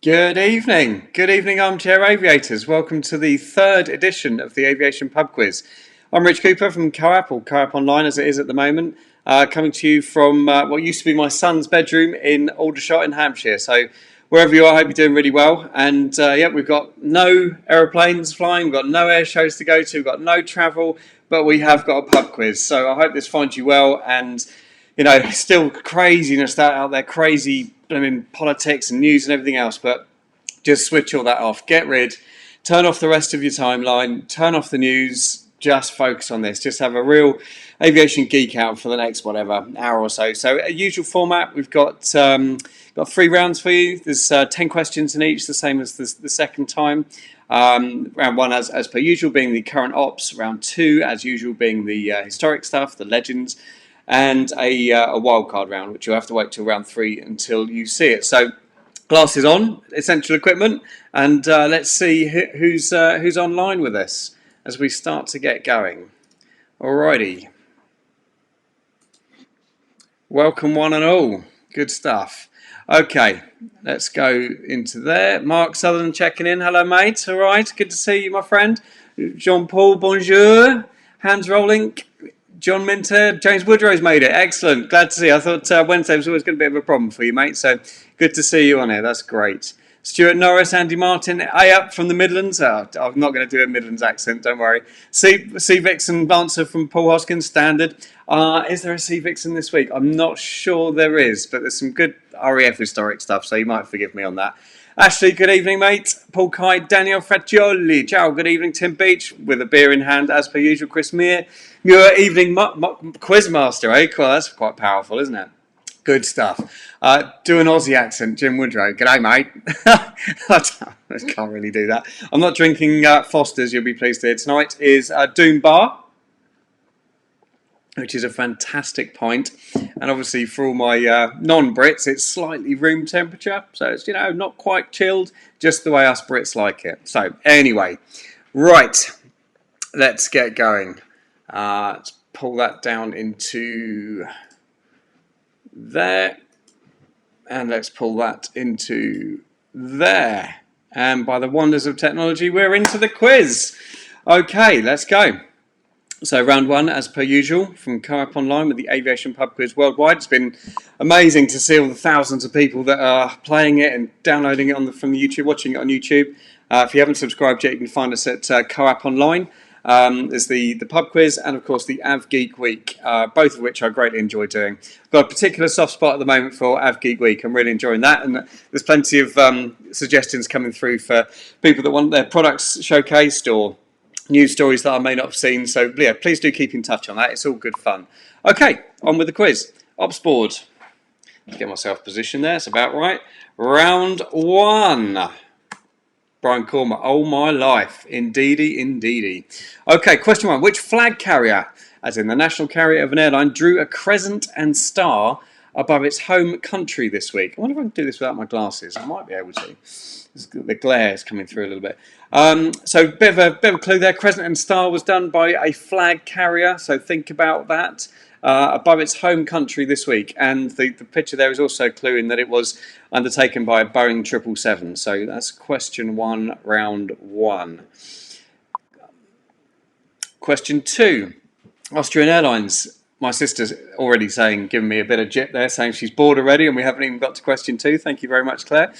Good evening. Good evening, armchair aviators. Welcome to the third edition of the Aviation Pub Quiz. I'm Rich Cooper from COAP, or COAP Online as it is at the moment, coming to you from what used to be my son's bedroom in Aldershot in Hampshire. So wherever you are, I hope you're doing really well. And yeah, we've got no aeroplanes flying, we've got no air shows to go to, we've got no travel, but we have got a pub quiz. So I hope this finds you well, and still craziness out there, crazy politics and news and everything else, but just switch all that off. Turn off the rest of your timeline, turn off the news, just focus on this. Just have a real aviation geek out for the next whatever hour or so. So a usual format, we've got 3 rounds for you. There's 10 questions in each, the same as the second time. Round 1 as per usual being the current ops, round 2 as usual being the historic stuff, the legends, and a wildcard round, which you'll have to wait till round 3 until you see it. So glasses on, essential equipment, and let's see who's online with us as we start to get going. Alrighty. Welcome one and all. Good stuff. Okay, let's go into there. Mark Sutherland checking in. Hello, mate. All right, good to see you, my friend. Jean-Paul, bonjour. Hands rolling. John Minter, James Woodrow's made it. Excellent. Glad to see. I thought Wednesday was always going to be a bit of a problem for you, mate. So good to see you on here. That's great. Stuart Norris, Andy Martin, up from the Midlands. Oh, I'm not going to do a Midlands accent, don't worry. C Vixen answer from Paul Hoskins, standard. Is there a C Vixen this week? I'm not sure there is, but there's some good RAF historic stuff, so you might forgive me on that. Ashley, good evening, mate. Paul Kai, Daniel Fraccioli. Ciao, good evening, Tim Beach, with a beer in hand, as per usual. Chris Muir, evening quizmaster, eh? Well, that's quite powerful, isn't it? Good stuff. Do an Aussie accent, Jim Woodrow. G'day, mate. I can't really do that. I'm not drinking Foster's, you'll be pleased to hear. Tonight is Doom Bar, which is a fantastic pint, and obviously for all my non-Brits, it's slightly room temperature, so it's not quite chilled, just the way us Brits like it. So anyway, right, let's get going. Let's pull that down into there, and let's pull that into there, and by the wonders of technology, we're into the quiz. Okay, let's go. So round 1, as per usual, from COAP Online with the Aviation Pub Quiz Worldwide. It's been amazing to see all the thousands of people that are playing it and downloading it from YouTube, watching it on YouTube. If you haven't subscribed yet, you can find us at COAP Online. There's the pub quiz and, of course, the AvGeek Week, both of which I greatly enjoy doing. I've got a particular soft spot at the moment for AvGeek Week. I'm really enjoying that, and there's plenty of suggestions coming through for people that want their products showcased or news stories that I may not have seen. So yeah, please do keep in touch on that. It's all good fun. Okay, on with the quiz. Ops board. Get myself positioned there. It's about right. Round 1. Brian Cormer. Oh my life. Indeedy, indeedy. Okay, question 1. Which flag carrier, as in the national carrier of an airline, drew a crescent and star above its home country this week? I wonder if I can do this without my glasses. I might be able to. The glare is coming through a little bit. So a bit of a clue there. Crescent and star was done by a flag carrier, so think about that. Above its home country this week, and the picture there is also a clue in that it was undertaken by a Boeing 777. So that's question 1, round 1. Question 2, Austrian Airlines. My sister's already giving me a bit of jip there, saying she's bored already, and we haven't even got to question 2. Thank you very much, Claire.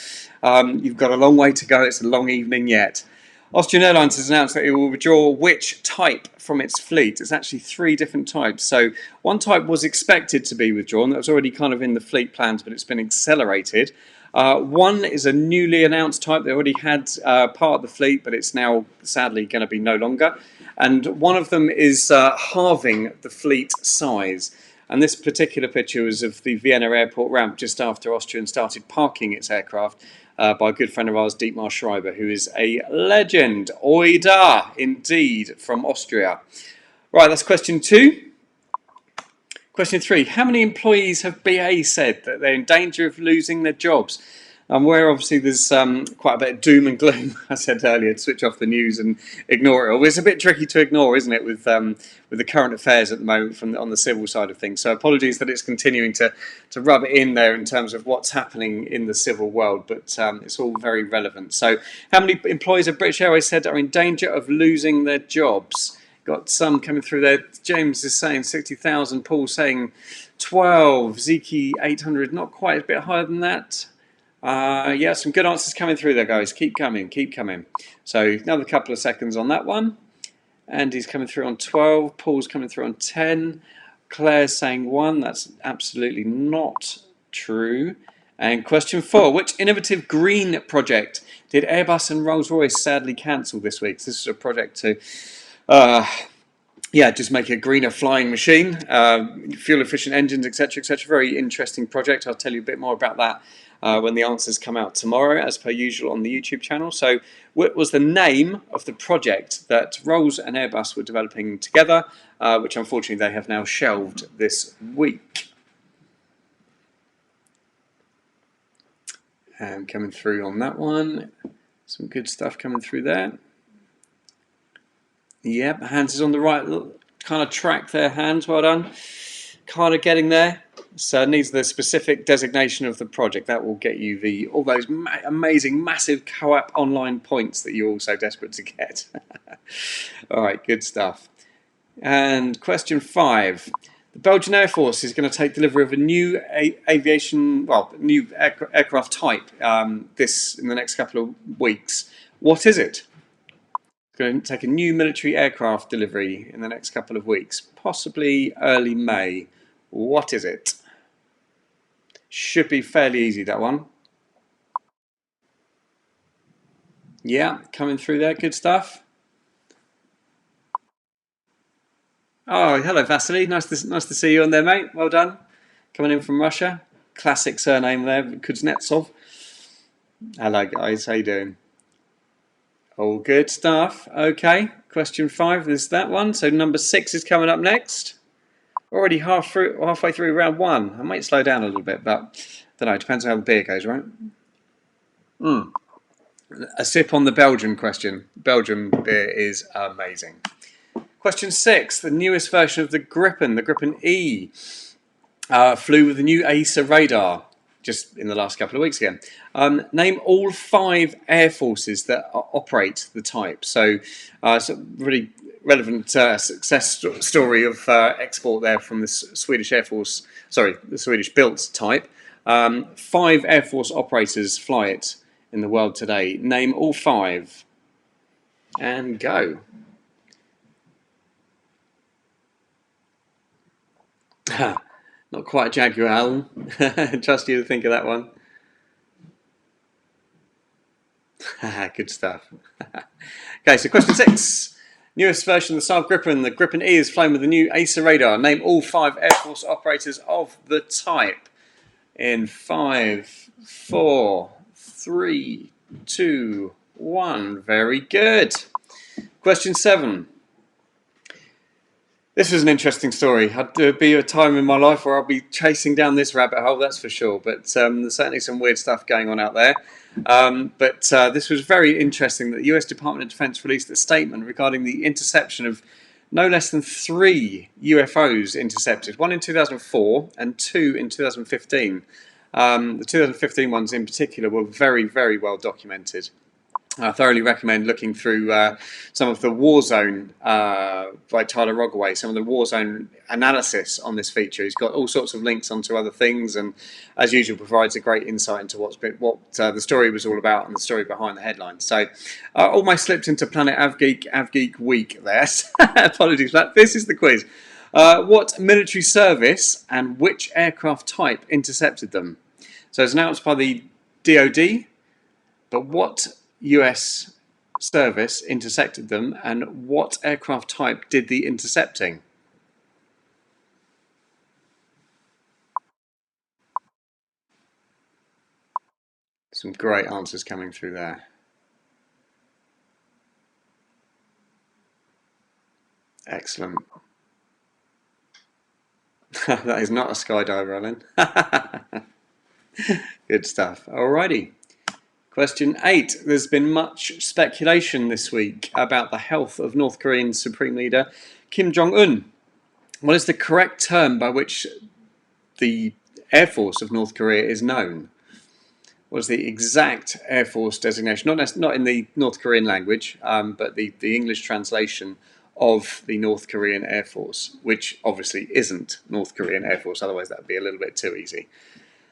You've got a long way to go. It's a long evening yet. Austrian Airlines has announced that it will withdraw which type from its fleet. It's actually 3 different types. So one type was expected to be withdrawn. That was already kind of in the fleet plans, but it's been accelerated. One is a newly announced type. They already had part of the fleet, but it's now sadly going to be no longer. And one of them is halving the fleet size. And this particular picture was of the Vienna airport ramp just after Austrian started parking its aircraft by a good friend of ours, Dietmar Schreiber, who is a legend. Oida, indeed, from Austria. Right, that's question 2. Question 3. How many employees have BA said that they're in danger of losing their jobs? I'm aware, obviously, there's quite a bit of doom and gloom. I said earlier to switch off the news and ignore it all. It's a bit tricky to ignore, isn't it, with the current affairs at the moment on the civil side of things. So apologies that it's continuing to rub it in there in terms of what's happening in the civil world, but it's all very relevant. So how many employees of British Airways said are in danger of losing their jobs? Got some coming through there. James is saying 60,000. Paul saying 12. Zeke 800. Not quite, a bit higher than that. Yeah, some good answers coming through there, guys. Keep coming, keep coming. So another couple of seconds on that one. Andy's coming through on 12. Paul's coming through on 10. Claire's saying 1. That's absolutely not true. And question 4. Which innovative green project did Airbus and Rolls-Royce sadly cancel this week? So this is a project to just make a greener flying machine, fuel-efficient engines, etc., etc. Very interesting project. I'll tell you a bit more about that when the answers come out tomorrow, as per usual on the YouTube channel. So, what was the name of the project that Rolls and Airbus were developing together, which unfortunately they have now shelved this week? And coming through on that one, some good stuff coming through there. Yep, Hans is on the right kind of track there, Hans, well done. Kind of getting there. So it needs the specific designation of the project. That will get you all those amazing, massive COAP online points that you're all so desperate to get. All right, good stuff. And question 5. The Belgian Air Force is going to take delivery of a new new aircraft type in the next couple of weeks. What is it? Going to take a new military aircraft delivery in the next couple of weeks, possibly early May. What is it? Should be fairly easy, that one. Yeah, coming through there, good stuff. Oh, hello Vasily, nice to see you on there, mate. Well done. Coming in from Russia, classic surname there, Kuznetsov. Hello guys, how you doing? All good stuff. Okay, question 5 is that one. So number 6 is coming up next. Already halfway through round 1. I might slow down a little bit, but I don't know. It depends on how the beer goes, right? A sip on the Belgian question. Belgian beer is amazing. Question 6. The newest version of the Gripen E, flew with the new AESA radar just in the last couple of weeks again. Name all 5 air forces that operate the type. So it's a really relevant success story of export there from the Swedish Air Force, the Swedish built type. 5 Air Force operators fly it in the world today. Name all 5 and go. Not quite Jaguar, Alan. Trust you to think of that one. Good stuff. Okay, so question 6. Newest version of the Saab Gripen, the Gripen E, is flown with the new AESA radar. Name all 5 Air Force operators of the type. In 5, 4, 3, 2, 1. Very good. Question 7. This is an interesting story. There'll be a time in my life where I'll be chasing down this rabbit hole, that's for sure. But there's certainly some weird stuff going on out there. But this was very interesting that the US Department of Defense released a statement regarding the interception of no less than 3 UFOs intercepted. 1 in 2004 and 2 in 2015. The 2015 ones in particular were very, very well documented. I thoroughly recommend looking through some of the Warzone by Tyler Rogaway, some of the Warzone analysis on this feature. He's got all sorts of links onto other things, and as usual provides a great insight into what the story was all about and the story behind the headlines. So almost slipped into Planet AvGeek week there. Apologies for that. This is the quiz. What military service and which aircraft type intercepted them? So it's announced by the DoD, but what US service intercepted them, and what aircraft type did the intercepting? Some great answers coming through there. Excellent. That is not a skydiver, Alan. Good stuff. Alrighty. Question 8. There's been much speculation this week about the health of North Korean Supreme Leader Kim Jong-un. What is the correct term by which the Air Force of North Korea is known? What is the exact Air Force designation? Not in the North Korean language, but the English translation of the North Korean Air Force, which obviously isn't North Korean Air Force, otherwise that would be a little bit too easy.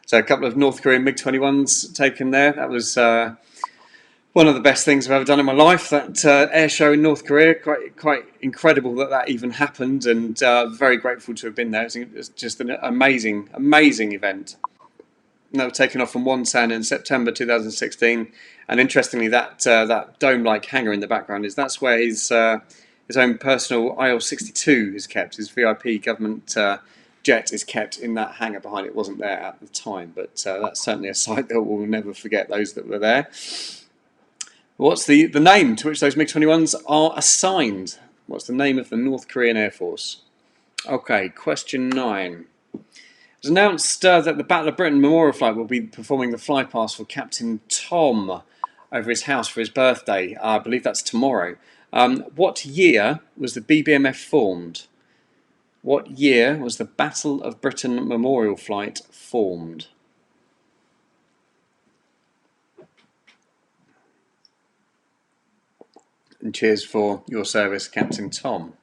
So a couple of North Korean MiG-21s taken there. That was one of the best things I've ever done in my life. That air show in North Korea, quite incredible that even happened, and very grateful to have been there. It was just an amazing event. And that was taken off from Wonsan in September 2016. And interestingly, that dome-like hangar in the background that's where his own personal IL-62 is kept. His VIP government jet is kept in that hangar behind it. It wasn't there at the time, but that's certainly a sight that we'll never forget, those that were there. What's the name to which those MiG-21s are assigned? What's the name of the North Korean Air Force? Okay, question 9. It was announced that the Battle of Britain Memorial Flight will be performing the flypast for Captain Tom over his house for his birthday. I believe that's tomorrow. What year was the BBMF formed? What year was the Battle of Britain Memorial Flight formed? And cheers for your service, Captain Tom.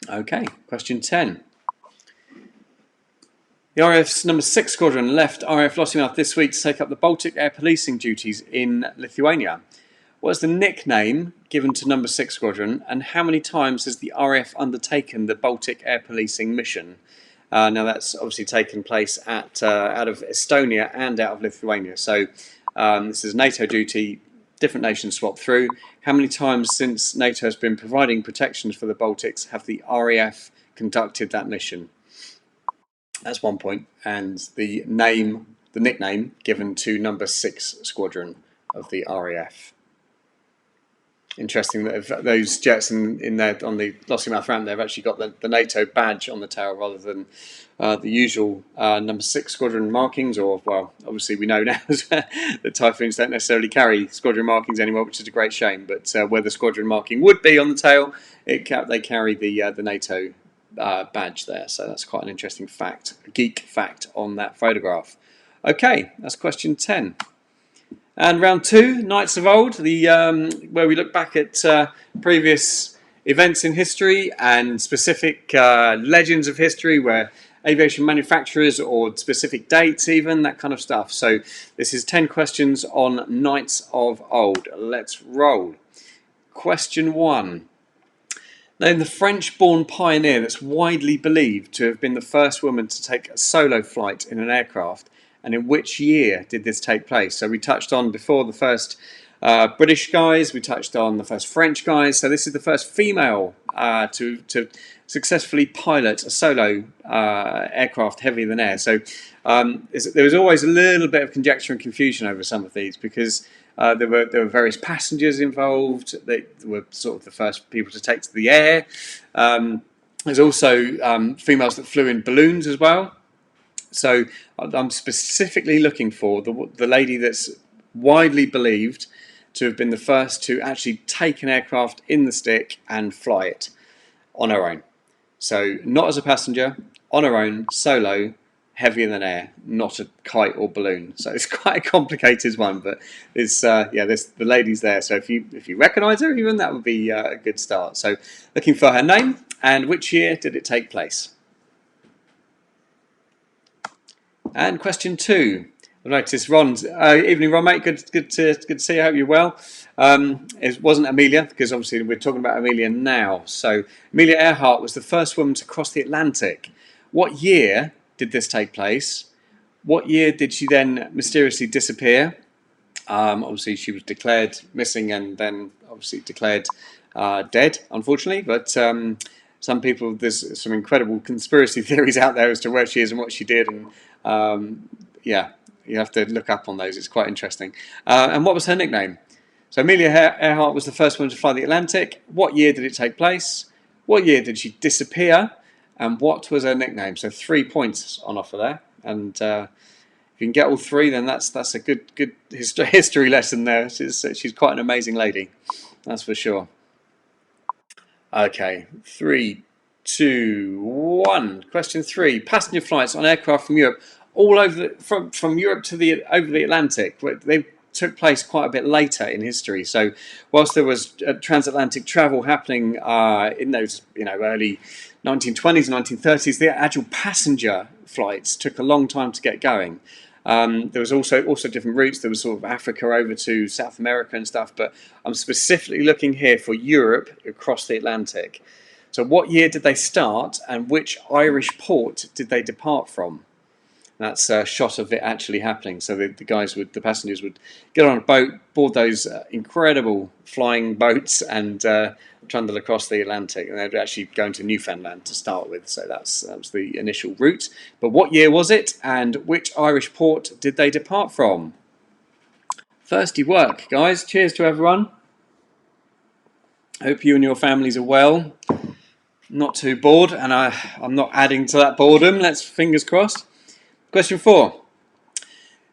Okay, question 10. The RAF's number 6 squadron left RAF Lossiemouth this week to take up the Baltic air policing duties in Lithuania. What is the nickname given to number 6 squadron, and how many times has the RAF undertaken the Baltic air policing mission? Now that's obviously taken place out of Estonia and out of Lithuania. So this is NATO duty, different nations swap through. How many times since NATO has been providing protections for the Baltics have the RAF conducted that mission? That's 1 point. And the nickname given to number 6 squadron of the RAF. Interesting that those jets in there on the Lossiemouth ramp, they've actually got the NATO badge on the tail rather than the usual number 6 squadron markings. Or, well, obviously we know now that Typhoons don't necessarily carry squadron markings anymore, which is a great shame. But where the squadron marking would be on the tail, they carry the NATO badge there. So that's quite an interesting fact, a geek fact on that photograph. Okay, that's question 10. And round 2, Knights of Old, where we look back at previous events in history and specific legends of history, where aviation manufacturers or specific dates even, that kind of stuff. So this is 10 questions on Knights of Old. Let's roll. Question 1. Name the French-born pioneer that's widely believed to have been the first woman to take a solo flight in an aircraft, and in which year did this take place? So we touched on before the first British guys, we touched on the first French guys, so this is the first female to successfully pilot a solo aircraft heavier than air. So there was always a little bit of conjecture and confusion over some of these, because there were various passengers involved. They were sort of the first people to take to the air. There's also females that flew in balloons as well. So I'm specifically looking for the lady that's widely believed to have been the first to actually take an aircraft in the stick and fly it on her own. So not as a passenger, on her own, solo, heavier than air, not a kite or balloon. So it's quite a complicated one, but it's the lady's there. So if you recognise her, even that would be a good start. So looking for her name and which year did it take place. And question 2. I've noticed Ron. Evening, Ron, mate. Good to see you. I hope you're well. It wasn't Amelia, because obviously we're talking about Amelia now. So Amelia Earhart was the first woman to cross the Atlantic. What year did this take place? What year did she then mysteriously disappear? Obviously she was declared missing and then obviously declared dead, unfortunately. But some people, there's some incredible conspiracy theories out there as to where she is and what she did, and you have to look up on those. It's quite interesting. And what was her nickname? So Amelia Earhart was the first one to fly the Atlantic. What year did it take place? What year did she disappear? And what was her nickname? So 3 points on offer there. And if you can get all three, then that's a good history lesson there. She's quite an amazing lady, that's for sure. Okay, 3, 2, 1. Question 3: passenger flights on aircraft from Europe, all over from Europe to over the Atlantic. They took place quite a bit later in history. So, whilst there was transatlantic travel happening in those early 1920s and 1930s, the actual passenger flights took a long time to get going. There was also different routes. There was sort of Africa over to South America and stuff, but I'm specifically looking here for Europe across the Atlantic. So what year did they start, and which Irish port did they depart from? That's a shot of it actually happening. So the passengers would get on a boat, board those incredible flying boats, and trundle across the Atlantic, and they'd actually go into Newfoundland to start with. So that was the initial route. But what year was it, and which Irish port did they depart from? Thirsty work, guys. Cheers to everyone. Hope you and your families are well. Not too bored, and I'm not adding to that boredom. Fingers crossed. Question 4.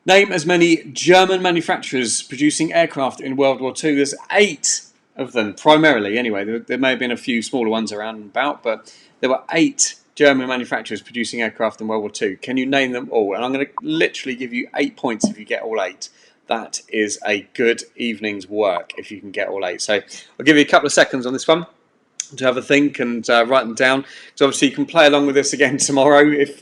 Name as many German manufacturers producing aircraft in World War II. There's 8 of them, primarily anyway. There may have been a few smaller ones around and about, but there were 8 German manufacturers producing aircraft in World War II. Can you name them all? And I'm going to literally give you 8 points if you get all 8. That is a good evening's work if you can get all 8. So I'll give you a couple of seconds on this one to have a think and write them down. So obviously you can play along with this again tomorrow if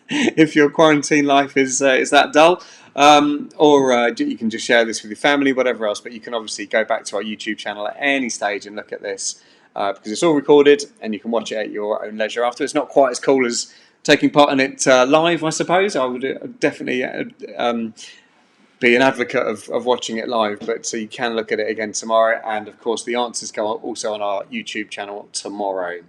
if your quarantine life is that dull, or you can just share this with your family, whatever else. But you can obviously go back to our YouTube channel at any stage and look at this because it's all recorded and you can watch it at your own leisure after. It's not quite as cool as taking part in it live, I suppose. I would definitely be an advocate of watching it live, but so you can look at it again tomorrow, and of course the answers go also on our YouTube channel tomorrow.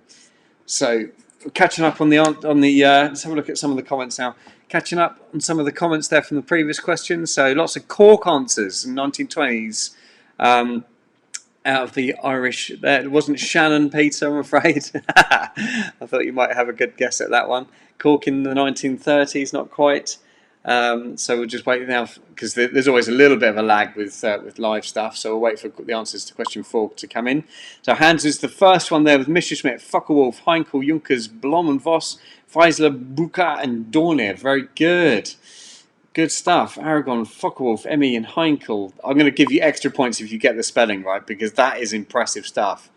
So catching up on the let's have a look at some of the comments now. Catching up on some of the comments there from the previous questions. So lots of cork answers in 1920s out of the Irish. It wasn't Shannon, Peter, I'm afraid. I thought you might have a good guess at that one. Cork in the 1930s, not quite. So we'll just wait now because there's always a little bit of a lag with live stuff. So we'll wait for the answers to question 4 to come in. So Hans is the first one there with Messerschmitt, Focke-Wulf, Heinkel, Junkers, Blom and Voss, Feisler, Buka and Dornier. Very good. Good stuff. Aragon, Focke-Wulf, Emmy and Heinkel. I'm going to give you extra points if you get the spelling right because that is impressive stuff.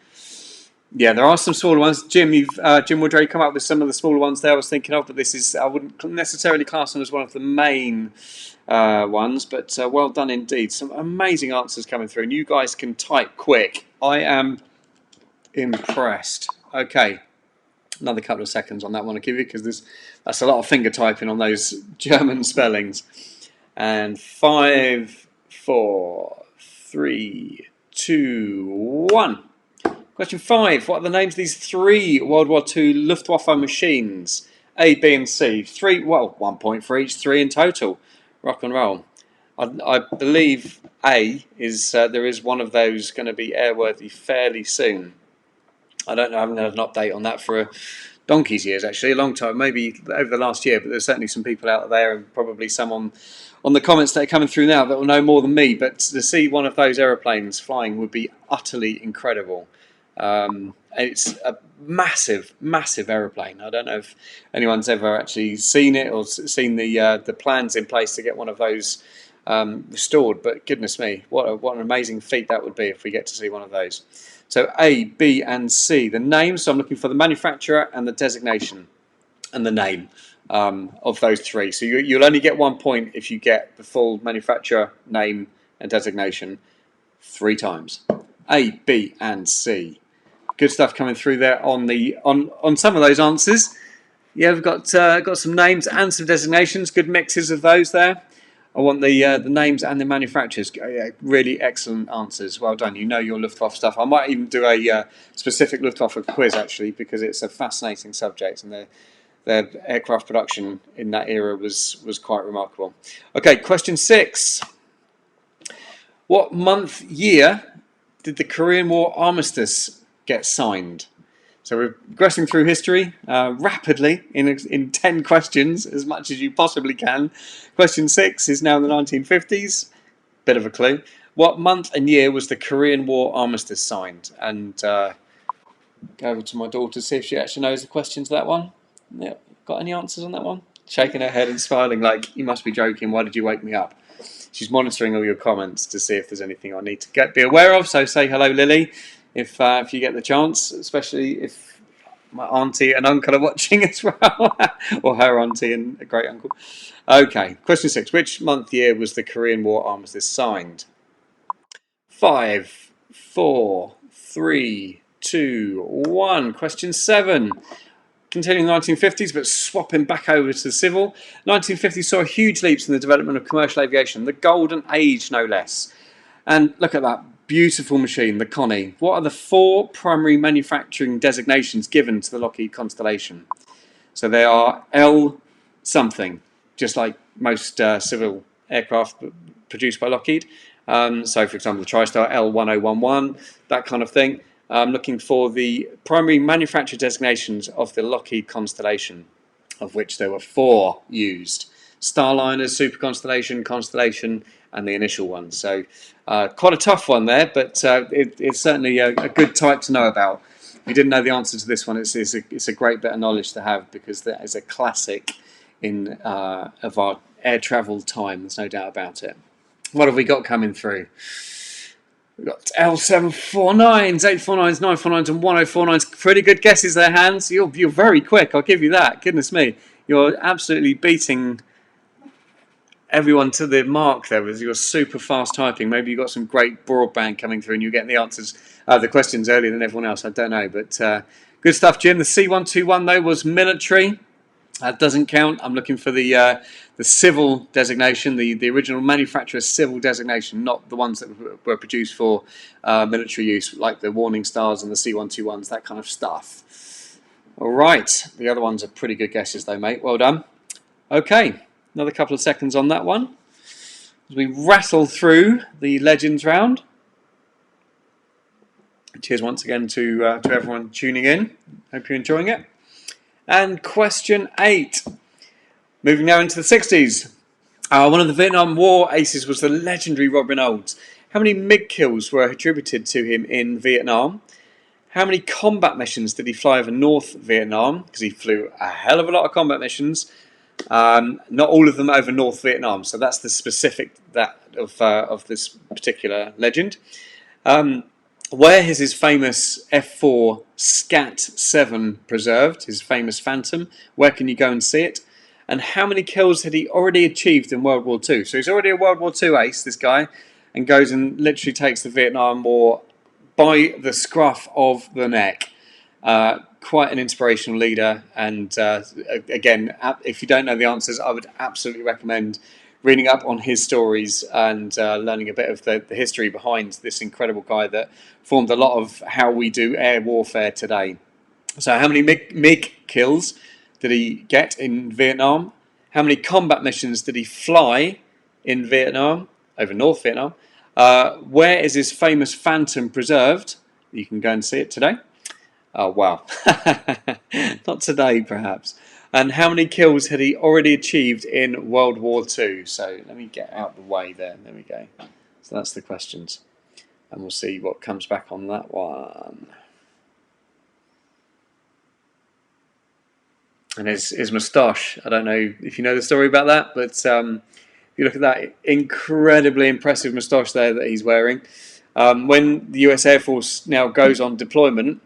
Yeah, there are some smaller ones. Jim Woodray come up with some of the smaller ones there I was thinking of, but I wouldn't necessarily class them as one of the main ones, but well done indeed. Some amazing answers coming through, and you guys can type quick. I am impressed. Okay, another couple of seconds on that one I'll give you because that's a lot of finger typing on those German spellings. And 5, 4, 3, 2, 1. Question 5. What are the names of these 3 World War II Luftwaffe machines? A, B and C. 3, well, 1 point for each, 3 in total. Rock and roll. I believe A is, there is one of those going to be airworthy fairly soon. I don't know, I haven't had an update on that for a donkey's years actually, a long time, maybe over the last year, but there's certainly some people out there and probably some on the comments that are coming through now that will know more than me, but to see one of those aeroplanes flying would be utterly incredible. It's a massive aeroplane. I don't know if anyone's ever actually seen it or seen the plans in place to get one of those restored, but goodness me, what an amazing feat that would be if we get to see one of those. So A, B and C, the names. So I'm looking for the manufacturer and the designation and the name of those 3. So you'll only get 1 point if you get the full manufacturer, name and designation 3 times. A, B and C. Good stuff coming through there on some of those answers. Yeah, we've got some names and some designations. Good mixes of those there. I want the names and the manufacturers. Yeah, really excellent answers. Well done. You know your Luftwaffe stuff. I might even do a specific Luftwaffe quiz actually because it's a fascinating subject and their aircraft production in that era was quite remarkable. Okay, question 6. What month, year did the Korean War armistice get signed? So we're progressing through history rapidly in 10 questions, as much as you possibly can. Question 6 is now in the 1950s. Bit of a clue. What month and year was the Korean War armistice signed? And go over to my daughter to see if she actually knows the question to that one. Yeah, got any answers on that one? Shaking her head and smiling like, you must be joking, why did you wake me up? She's monitoring all your comments to see if there's anything I need to be aware of. So say hello, Lily, if you get the chance, especially if my auntie and uncle are watching as well, or her auntie and a great uncle. Okay, question 6. Which month, year was the Korean War armistice signed? 5, 4, 3, 2, 1. Question 7. Continuing the 1950s, but swapping back over to the civil. 1950s saw huge leaps in the development of commercial aviation, the golden age, no less. And look at that beautiful machine, the Connie. What are the 4 primary manufacturing designations given to the Lockheed Constellation? So they are L something, just like most civil aircraft produced by Lockheed. So, for example, the TriStar L1011, that kind of thing. Looking for the primary manufacturer designations of the Lockheed Constellation, of which there were 4 used. Starliners, Super Constellation, Constellation, and the initial one. So quite a tough one there, but it's certainly a good type to know about. If you didn't know the answer to this one, it's a great bit of knowledge to have, because that is a classic of our air travel time. There's no doubt about it. What have we got coming through? We've got L749s, 849s, 949s, and 1049s. Pretty good guesses there, Hans. You're very quick, I'll give you that. Goodness me. You're absolutely beating everyone to the mark there with your super fast typing. Maybe you got some great broadband coming through and you're getting the answers, the questions earlier than everyone else. I don't know, but good stuff, Jim. The C121, though, was military. That doesn't count. I'm looking for the civil designation, the original manufacturer's civil designation, not the ones that were produced for military use, like the Warning Stars and the C121s, that kind of stuff. All right. The other ones are pretty good guesses, though, mate. Well done. Okay. Another couple of seconds on that one as we rattle through the Legends round. Cheers once again to everyone tuning in. Hope you're enjoying it. And question 8. Moving now into the 60s. One of the Vietnam War aces was the legendary Robin Olds. How many MiG kills were attributed to him in Vietnam? How many combat missions did he fly over North Vietnam? Because he flew a hell of a lot of combat missions. Not all of them over North Vietnam. So that's the specific of this particular legend. Where is his famous F4 Scat 7 preserved, his famous Phantom? Where can you go and see it? And how many kills had he already achieved in World War II? So he's already a World War II ace, this guy, and goes and literally takes the Vietnam War by the scruff of the neck. Quite an inspirational leader. And again, if you don't know the answers, I would absolutely recommend reading up on his stories and learning a bit of the history behind this incredible guy that formed a lot of how we do air warfare today. So how many MiG kills did he get in Vietnam? How many combat missions did he fly in Vietnam, over North Vietnam? Where is his famous Phantom preserved? You can go and see it today. Oh, wow. Not today, perhaps. And how many kills had he already achieved in World War II? So let me get out the way there. There we go. So that's the questions. And we'll see what comes back on that one. And his moustache. I don't know if you know the story about that, but if you look at that incredibly impressive moustache there that he's wearing, when the US Air Force now goes on deployment,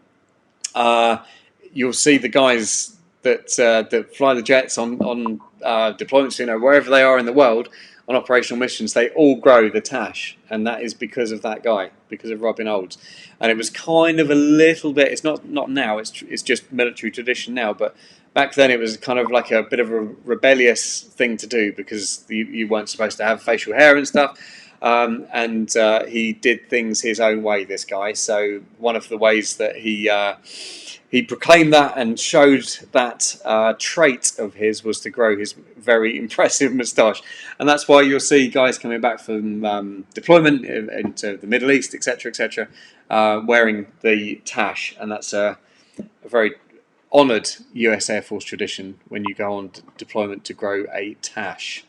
you'll see the guys that fly the jets on deployments, wherever they are in the world on operational missions, they all grow the tash, and that is because of that guy, because of Robin Olds. And it was kind of a little bit, it's not now, it's just military tradition now, but back then it was kind of like a bit of a rebellious thing to do, because you weren't supposed to have facial hair and stuff. And he did things his own way, this guy. So one of the ways that he proclaimed that and showed that trait of his was to grow his very impressive moustache. And that's why you'll see guys coming back from deployment into the Middle East, etc., etc., wearing the tash. And that's a very honoured US Air Force tradition when you go on deployment to grow a tash.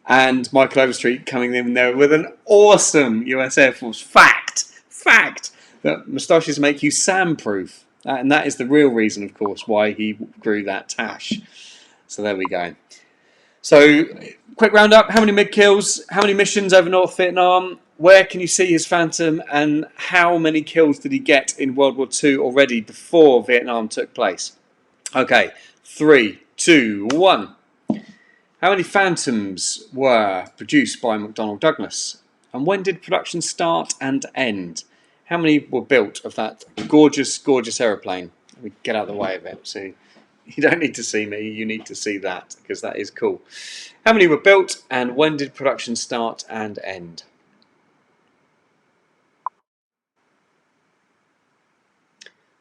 And Michael Overstreet coming in there with an awesome US Air Force fact that moustaches make you sandproof. And that is the real reason, of course, why he grew that tash. So there we go. So, quick roundup. How many MiG kills? How many missions over North Vietnam? Where can you see his Phantom? And how many kills did he get in World War II already before Vietnam took place? Okay, 3, 2, 1. How many Phantoms were produced by McDonnell Douglas? And when did production start and end? How many were built of that gorgeous, gorgeous aeroplane? Let me get out of the way of it. So you don't need to see me, you need to see that, because that is cool. How many were built and when did production start and end?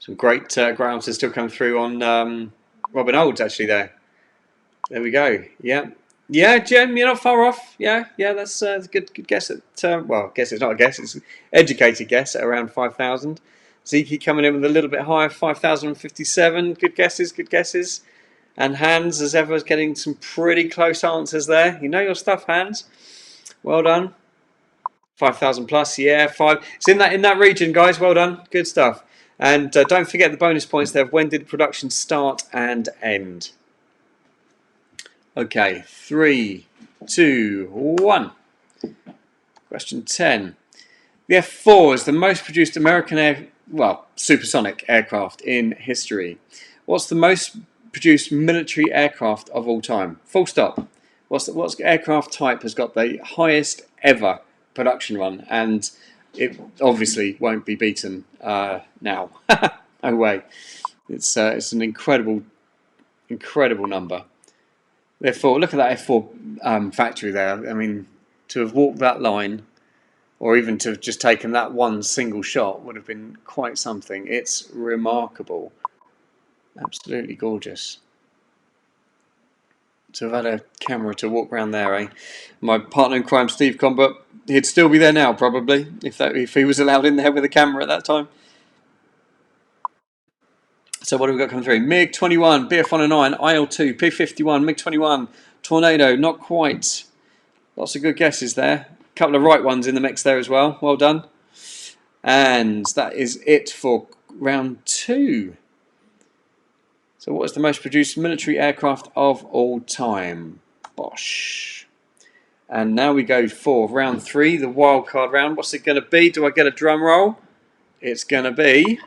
Some great answers still come through on Robin Olds actually there. There we go. Yeah. Yeah, Jem, you're not far off. Yeah, that's a good guess at, well, I guess it's not a guess, it's an educated guess at around 5,000. Zeke coming in with a little bit higher, 5,057. Good guesses. And Hans, as ever, is getting some pretty close answers there. You know your stuff, Hans. Well done. 5,000 plus, yeah, 5. It's in that region, guys. Well done. Good stuff. And don't forget the bonus points there. When did production start and end? Okay, 3, 2, 1. Question 10. The F-4 is the most produced American supersonic aircraft in history. What's the most produced military aircraft of all time? Full stop. What's aircraft type has got the highest ever production run, and it obviously won't be beaten now. No way. It's an incredible number. Therefore, look at that F4 factory there. I mean, to have walked that line, or even to have just taken that one single shot, would have been quite something. It's remarkable. Absolutely gorgeous. To have had a camera to walk around there, eh? My partner in crime, Steve Combut, he'd still be there now, probably, if he was allowed in there with a camera at that time. So what have we got coming through? MiG-21, BF-109, IL-2, P-51, MiG-21, Tornado, not quite. Lots of good guesses there. A couple of right ones in the mix there as well. Well done. And that is it for round 2. So what is the most produced military aircraft of all time? Bosh. And now we go for round 3, the wildcard round. What's it going to be? Do I get a drum roll? It's going to be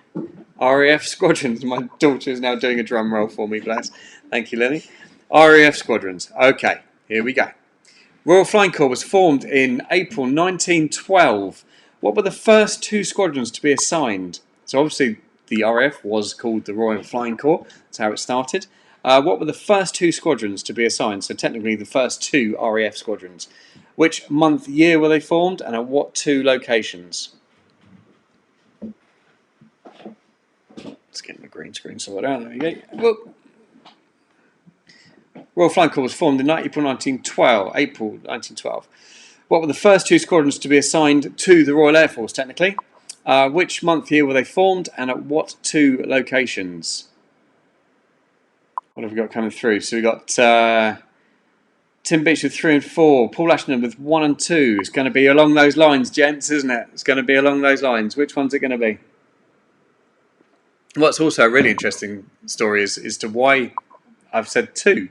RAF Squadrons. My daughter is now doing a drum roll for me, bless. Thank you, Lily. RAF Squadrons. Okay, here we go. Royal Flying Corps was formed in April 1912. What were the first 2 squadrons to be assigned? So obviously the RAF was called the Royal Flying Corps. That's how it started. What were the first 2 squadrons to be assigned? So technically the first 2 RAF squadrons. Which month, year were they formed, and at what 2 locations? Let's get my green screen sorted out. There we go. Whoop. Royal Flying Corps was formed in April 1912. What were the first 2 squadrons to be assigned to the Royal Air Force, technically? Which month, year were they formed, and at what 2 locations? What have we got coming through? So we've got Tim Beach with 3 and 4, Paul Ashton with 1 and 2. It's going to be along those lines, gents, isn't it? It's going to be along those lines. Which one's it going to be? What's also a really interesting story is to why I've said 2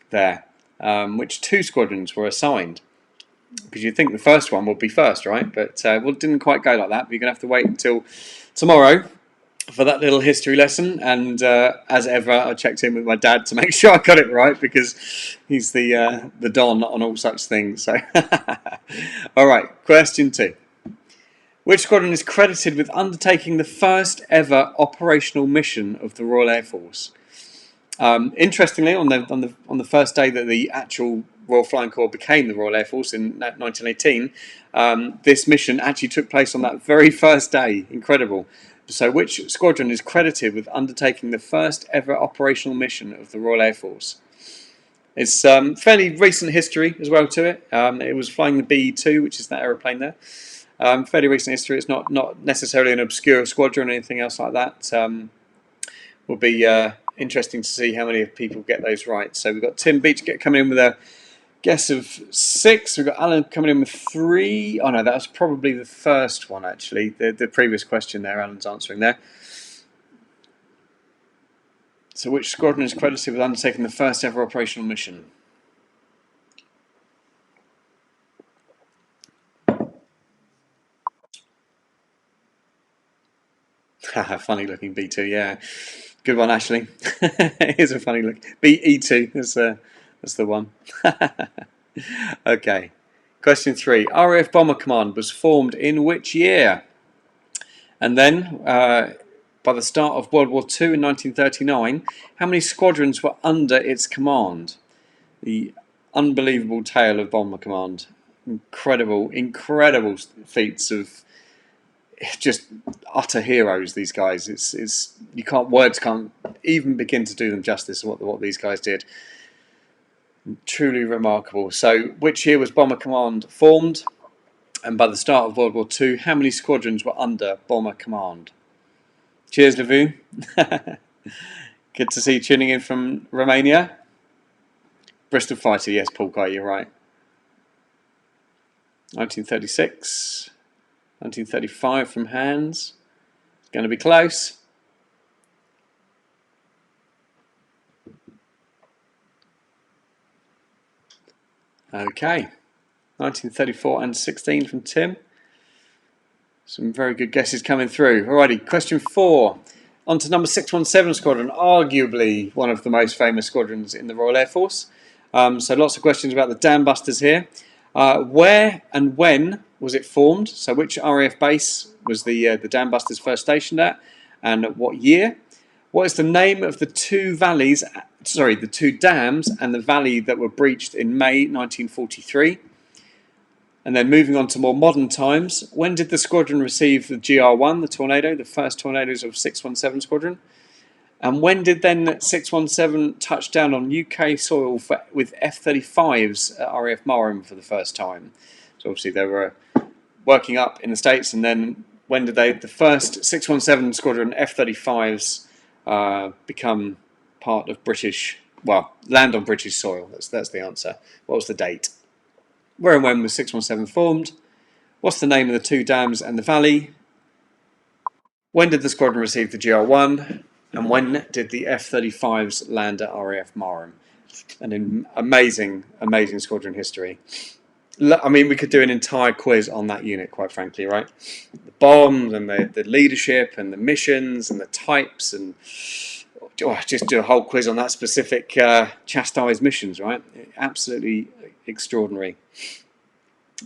there. Which 2 squadrons were assigned? Because you'd think the first one would be first, right? But it didn't quite go like that. But you're going to have to wait until tomorrow for that little history lesson. And as ever, I checked in with my dad to make sure I got it right, because he's the don on all such things. So, all right, question 2. Which squadron is credited with undertaking the first ever operational mission of the Royal Air Force? Interestingly, on the first day that the actual Royal Flying Corps became the Royal Air Force in 1918, this mission actually took place on that very first day. Incredible. So which squadron is credited with undertaking the first ever operational mission of the Royal Air Force? It's fairly recent history as well to it. It was flying the BE-2, which is that aeroplane there. Fairly recent history. It's not necessarily an obscure squadron or anything else like that. will be interesting to see how many people get those right. So we've got Tim Beach coming in with a guess of 6. We've got Alan coming in with 3. Oh no, that was probably the first one actually. The previous question there, Alan's answering there. So which squadron is credited with undertaking the first ever operational mission? Funny looking B2, yeah. Good one, Ashley. Here's a funny look. E2, that's the one. Okay. Question 3. RAF Bomber Command was formed in which year? And then, by the start of World War II in 1939, how many squadrons were under its command? The unbelievable tale of Bomber Command. Incredible feats of just utter heroes. These guys, words can't even begin to do them justice. What these guys did, truly remarkable. So, which year was Bomber Command formed? And by the start of World War II, how many squadrons were under Bomber Command? Cheers, Lavu. Good to see you tuning in from Romania. Bristol Fighter, yes, Paul Guy, you're right. 1936. 1935 from Hans. It's going to be close. Okay. 1934 and 16 from Tim. Some very good guesses coming through. Alrighty, question 4. On to number 617 Squadron, arguably one of the most famous squadrons in the Royal Air Force. So lots of questions about the Dam Busters here. Where and when was it formed? So which RAF base was the Dam Busters first stationed at, and what year? What is the name of the two dams and the valley that were breached in May 1943? And then moving on to more modern times, when did the squadron receive the GR1, the Tornado, the first Tornadoes of 617 Squadron? And when did then 617 touch down on UK soil with F-35s at RAF Marham for the first time? So obviously they were working up in the States, and then when did the first 617 Squadron F-35s become part of land on British soil? That's the answer. What was the date? Where and when was 617 formed? What's the name of the two dams and the valley? When did the squadron receive the GR1? And when did the F-35s land at RAF Marham? An amazing squadron history. I mean, we could do an entire quiz on that unit, quite frankly, right? The bombs and the leadership and the missions and the types, and just do a whole quiz on that specific chastised missions, right? Absolutely extraordinary.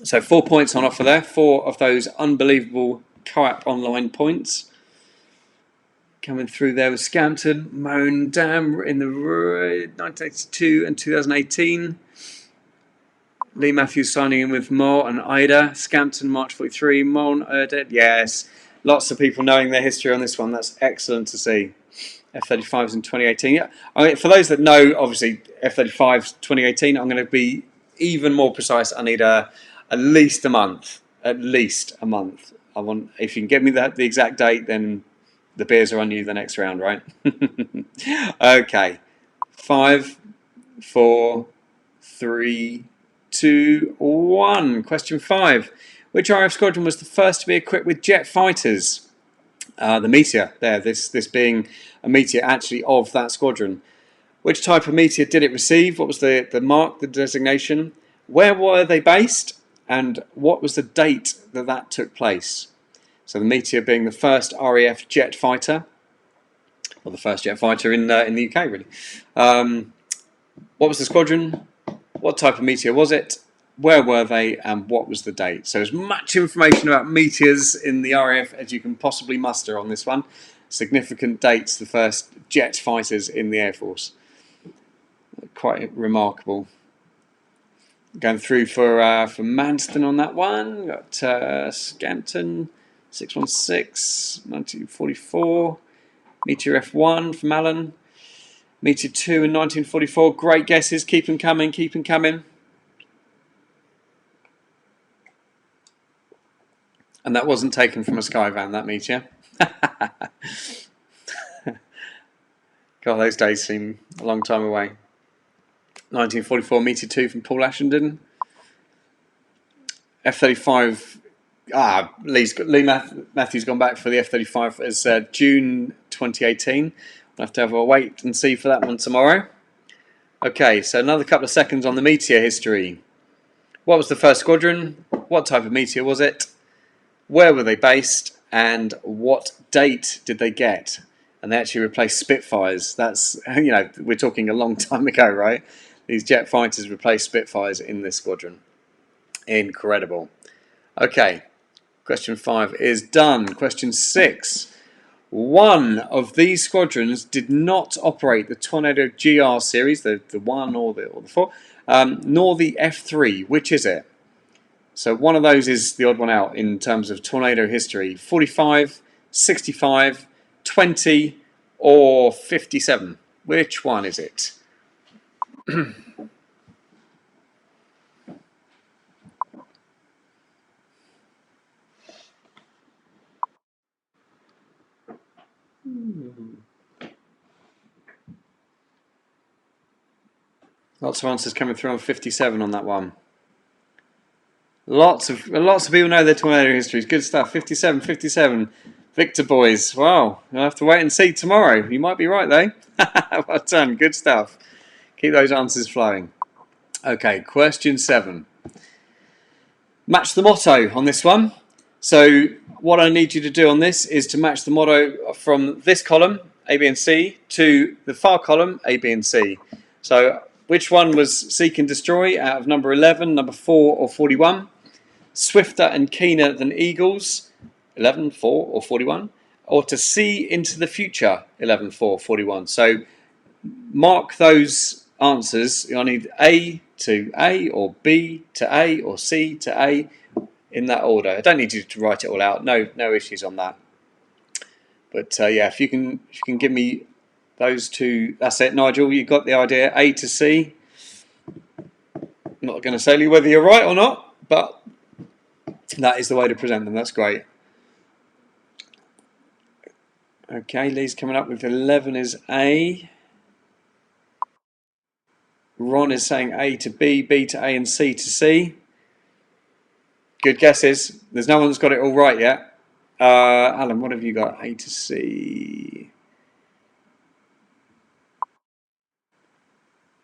So 4 points on offer there. 4 of those unbelievable COAP online points. Coming through there with Scampton, Moan Dam in the 1982 and 2018. Lee Matthews signing in with Mo and Ida. Scampton, March 43. Mon Erdet. Yes, lots of people knowing their history on this one. That's excellent to see. F-35s in 2018. Yeah, I mean, for those that know, obviously, F-35s 2018, I'm going to be even more precise. I need at least a month. At least a month. If you can get me the exact date, then the beers are on you the next round, right? Okay. 5, 4, 3, 2, 1. Question 5. Which RAF squadron was the first to be equipped with jet fighters? The Meteor, there, this being a Meteor actually of that squadron. Which type of Meteor did it receive? What was the mark, the designation? Where were they based? And what was the date that took place? So the Meteor being the first RAF jet fighter, or the first jet fighter in the UK, really. What was the squadron? What type of Meteor was it? Where were they? And what was the date? So as much information about Meteors in the RAF as you can possibly muster on this one. Significant dates, the first jet fighters in the Air Force. Quite remarkable. Going through for Manston on that one. Got Scampton, 616, 1944. Meteor F1 from Alan. Meteor 2 in 1944. Great guesses. Keep them coming. Keep them coming. And that wasn't taken from a Skyvan, that Meteor. God, those days seem a long time away. 1944, Meteor 2 from Paul Ashenden. F-35. Lee Matthews gone back for the F-35 as June 2018. We'll have to have a wait and see for that one tomorrow. Okay, so another couple of seconds on the Meteor history. What was the first squadron? What type of Meteor was it? Where were they based? And what date did they get? And they actually replaced Spitfires. That's, we're talking a long time ago, right? These jet fighters replaced Spitfires in this squadron. Incredible. Okay, question 5 is done. Question 6. One of these squadrons did not operate the Tornado GR series, the 1 or the 4, nor the F3. Which is it? So one of those is the odd one out in terms of Tornado history. 45, 65, 20, or 57. Which one is it? Lots of answers coming through on 57 on that one. Lots of people know their Tornado histories. Good stuff. 57, 57. Victor boys. Wow. You'll have to wait and see tomorrow. You might be right though. Well done. Good stuff. Keep those answers flowing. Okay, question 7. Match the motto on this one. So what I need you to do on this is to match the motto from this column, A, B and C, to the far column, A, B and C. So which one was Seek and Destroy out of number 11, number 4 or 41? Swifter and keener than eagles, 11, 4 or 41? Or to see into the future, 11, 4, 41. So mark those answers. I need A to A or B to A or C to A in that order. I don't need you to write it all out. No issues on that. But yeah, if you can give me those two, that's it, Nigel. You got the idea. A to C. I'm not going to say whether you're right or not, but that is the way to present them. That's great. Okay, Lee's coming up with 11 is A. Ron is saying A to B, B to A and C to C. Good guesses. There's no one that's got it all right yet. Alan, what have you got? A to C.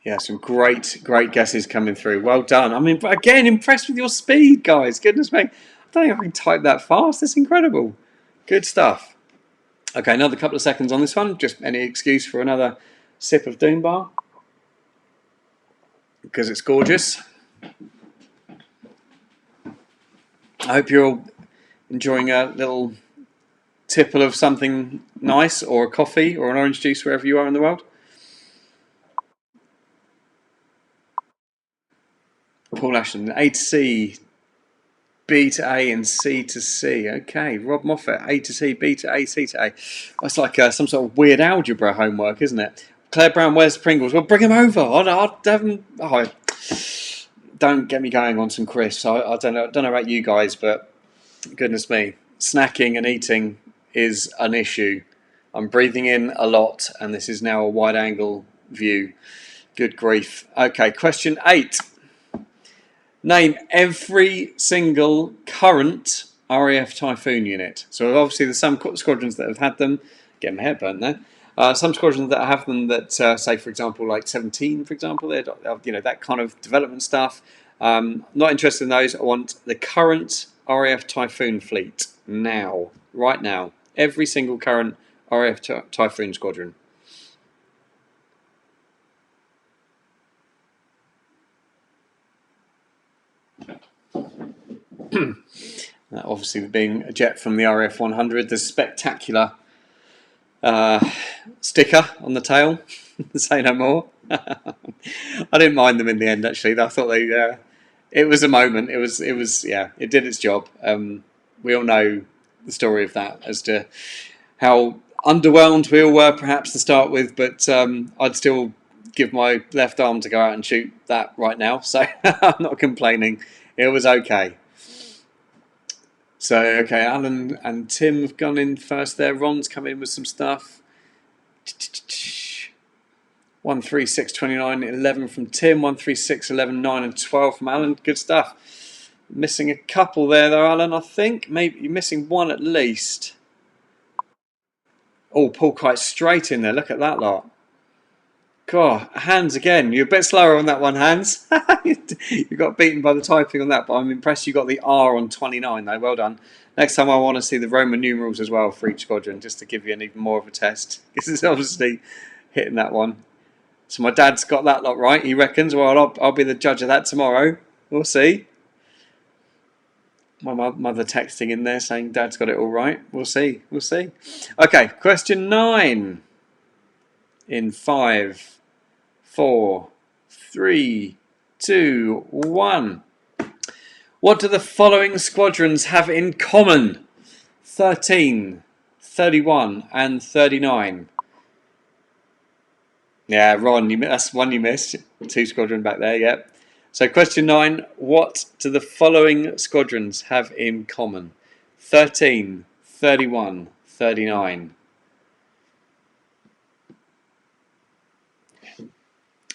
Yeah, some great guesses coming through. Well done. I mean, again, impressed with your speed, guys. Goodness me. I don't think I can type that fast. That's incredible. Good stuff. Okay, another couple of seconds on this one. Just any excuse for another sip of Doom Bar. Because it's gorgeous. I hope you're all enjoying a little tipple of something nice, or a coffee, or an orange juice, wherever you are in the world. Paul Ashton, A to C, B to A and C to C. Okay, Rob Moffat, A to C, B to A, C to A. That's like some sort of weird algebra homework, isn't it? Claire Brown, where's Pringles? Well, bring him over. I'll have him. Oh, don't get me going on some crisps. I don't know about you guys, but goodness me, snacking and eating is an issue. I'm breathing in a lot, and this is now a wide-angle view. Good grief. Okay, question 8. Name every single current RAF Typhoon unit. So obviously there's some squadrons that have had them. Getting my head burnt there. Some squadrons that have them that, say, for example, like 17, for example, that kind of development stuff. Not interested in those. I want the current RAF Typhoon fleet now, right now. Every single current RAF Typhoon squadron. Obviously, being a jet from the RAF 100, the spectacular sticker on the tail. Say no more. I didn't mind them in the end. Actually, I thought they. It was a moment. It was. Yeah. It did its job. We all know the story of that as to how underwhelmed we all were, perhaps to start with. But I'd still give my left arm to go out and shoot that right now. So I'm not complaining. It was okay. So, okay, Alan and Tim have gone in first there. Ron's come in with some stuff. 1, 3, 6, 29, 11 from Tim. 1, 3, 6, 11, 9 and 12 from Alan. Good stuff. Missing a couple there though, Alan, I think. Maybe you're missing one at least. Oh, Paul quite straight in there. Look at that lot. God, Hans again. You're a bit slower on that one, Hans. You got beaten by the typing on that, but I'm impressed you got the R on 29 though. Well done. Next time I want to see the Roman numerals as well for each squadron, just to give you an even more of a test. This is obviously hitting that one. So my dad's got that lot right, he reckons. Well, I'll be the judge of that tomorrow. We'll see. My mother texting in there saying Dad's got it all right. We'll see. We'll see. Okay, question 9. In 5, 4, 3, 2, 1. What do the following squadrons have in common? 13, 31 and 39. Yeah, Ron, that's one you missed. 2 squadron back there, yep. So question 9, what do the following squadrons have in common? 13, 31, 39. I'm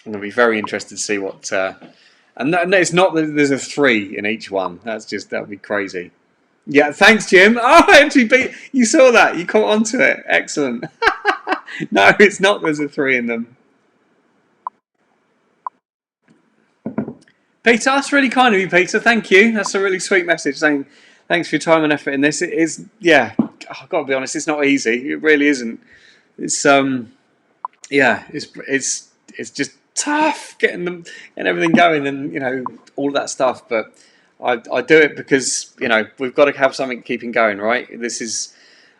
going to be very interested to see what... and it's not that there's a 3 in each one. That would be crazy. Yeah, thanks, Jim. Oh, actually, you saw that. You caught onto it. Excellent. No, it's not. There's a 3 in them. Peter, that's really kind of you, Peter. Thank you. That's a really sweet message saying thanks for your time and effort in this. It is, yeah, I've got to be honest, it's not easy. It really isn't. It's yeah, it's just tough getting everything going and all of that stuff. But I do it because we've got to have something keeping going, right? This is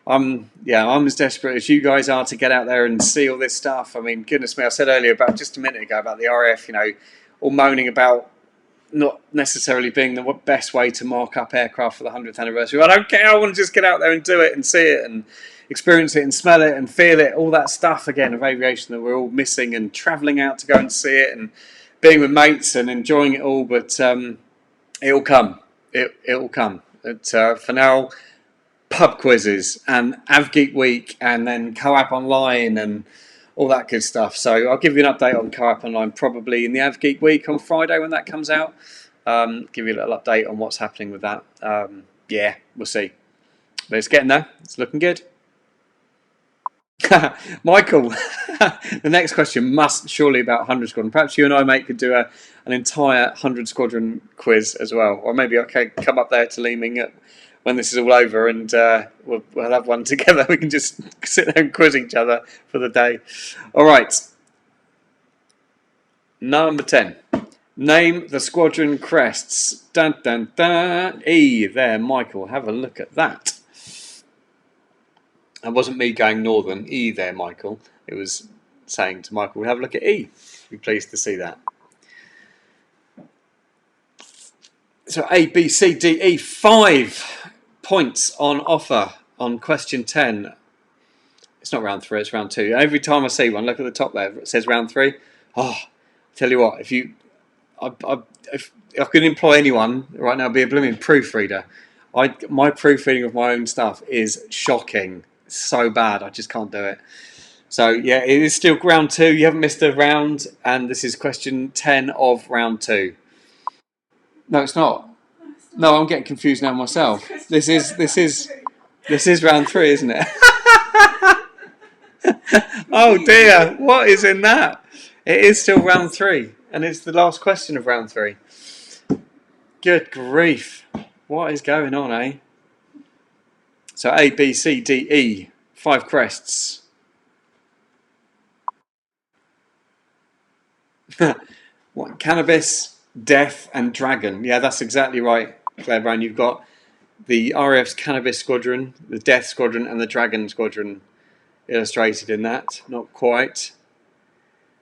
I'm as desperate as you guys are to get out there and see all this stuff. I mean, goodness me, I said earlier about just a minute ago about the RAF, all moaning about not necessarily being the best way to mark up aircraft for the 100th anniversary. I don't care. I want to just get out there and do it and see it and experience it and smell it and feel it. All that stuff again of aviation that we're all missing, and travelling out to go and see it and being with mates and enjoying it all. But it'll come. It'll come. For now, pub quizzes and AvGeek week and then COAP online and all that good stuff. So I'll give you an update on COAP Online probably in the AvGeek week on Friday when that comes out. Give you a little update on what's happening with that. Yeah, we'll see. But it's getting there. It's looking good. Michael, the next question must surely about 100 Squadron. Perhaps you and I, mate, could do an entire 100 Squadron quiz as well. Or maybe I can come up there to Leeming when this is all over, and we'll have one together. We can just sit there and quiz each other for the day. All right. Number 10. Name the squadron crests. Dun, dun, dun. E. There, Michael. Have a look at that. That wasn't me going northern. E there, Michael. It was saying to Michael, have a look at E. Be pleased to see that. So A, B, C, D, E. 5 points on offer on question 10. It's not round 3, it's round 2. Every time I see one, look at the top there. It says round 3. Oh, tell you what, if I could employ anyone right now, I'd be a blooming proofreader. My proofreading of my own stuff is shocking. It's so bad, I just can't do it. So yeah, it is still round 2. You haven't missed a round, and this is question 10 of round 2. No, it's not. No, I'm getting confused now myself. This is round 3, isn't it? Oh dear, what is in that? It is still round 3, and it's the last question of round 3. Good grief. What is going on, eh? So A, B, C, D, E. 5 crests. What? Cannabis, Death and Dragon. Yeah, that's exactly right, Claire Brown. You've got the RAF's Cannabis Squadron, the Death Squadron and the Dragon Squadron illustrated in that. Not quite.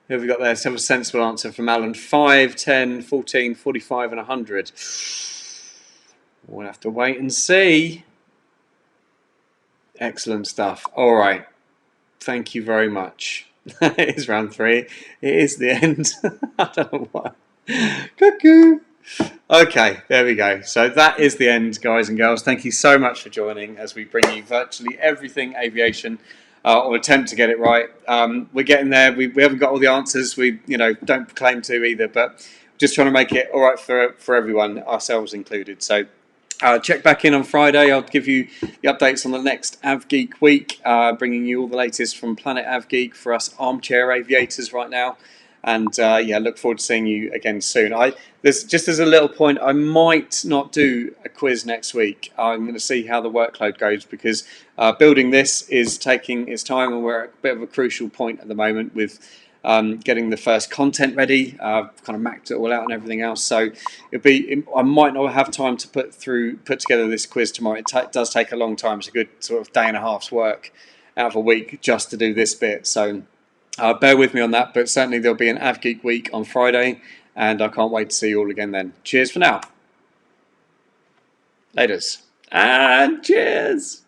Who have we got there? Some sensible answer from Alan. 5, 10, 14, 45 and 100. We'll have to wait and see. Excellent stuff. All right. Thank you very much. It is round 3. It is the end. I don't know why. Cuckoo. Okay, there we go. So that is the end, guys and girls. Thank you so much for joining as we bring you virtually everything aviation or attempt to get it right. We're getting there. We haven't got all the answers. We don't claim to either, but just trying to make it all right for everyone, ourselves included. So check back in on Friday. I'll give you the updates on the next AvGeek week, bringing you all the latest from Planet AvGeek for us armchair aviators right now. And look forward to seeing you again soon. Just as a little point, I might not do a quiz next week. I'm going to see how the workload goes, because building this is taking its time, and we're at a bit of a crucial point at the moment with getting the first content ready. I've kind of mapped it all out and everything else. So I might not have time to put together this quiz tomorrow. It does take a long time. It's a good sort of day and a half's work out of a week just to do this bit. So bear with me on that, but certainly there'll be an AvGeek week on Friday, and I can't wait to see you all again then. Cheers for now. Laters. And cheers.